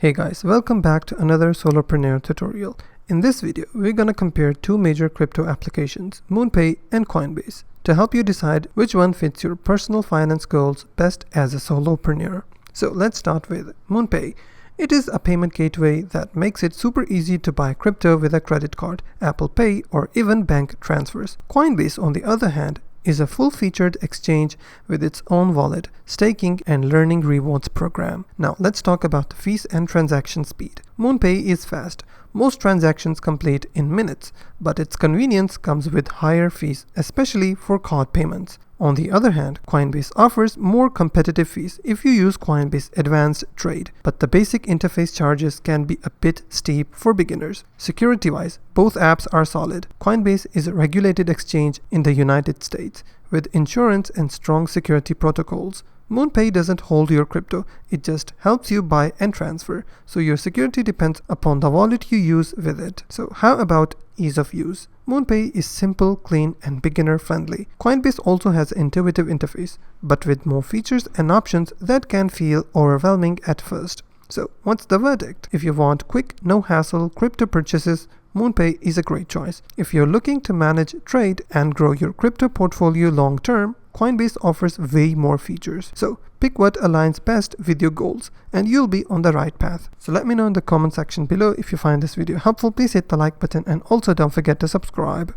Hey guys, welcome back to another solopreneur tutorial. In this video, we're gonna compare two major crypto applications, MoonPay and Coinbase, to help you decide which one fits your personal finance goals best as a solopreneur. So let's start with MoonPay. It is a payment gateway that makes it super easy to buy crypto with a credit card, Apple Pay, or even bank transfers. Coinbase, on the other hand, is a full-featured exchange with its own wallet, staking, and learning rewards program. Now let's talk about the fees and transaction speed. MoonPay is fast. Most transactions complete in minutes, but its convenience comes with higher fees, especially for card payments. On the other hand, Coinbase offers more competitive fees if you use Coinbase Advanced Trade, but the basic interface charges can be a bit steep for beginners. Security-wise, both apps are solid. Coinbase is a regulated exchange in the United States, with insurance and strong security protocols. MoonPay doesn't hold your crypto, it just helps you buy and transfer, so your security depends upon the wallet you use with it. So how about ease of use? MoonPay is simple, clean, and beginner-friendly. Coinbase also has an intuitive interface, but with more features and options that can feel overwhelming at first. So what's the verdict? If you want quick, no-hassle crypto purchases, MoonPay is a great choice. If you're looking to manage, trade, and grow your crypto portfolio long-term, Coinbase offers way more features. So pick what aligns best with your goals and you'll be on the right path. So let me know in the comment section below if you find this video helpful. Please hit the like button and also don't forget to subscribe.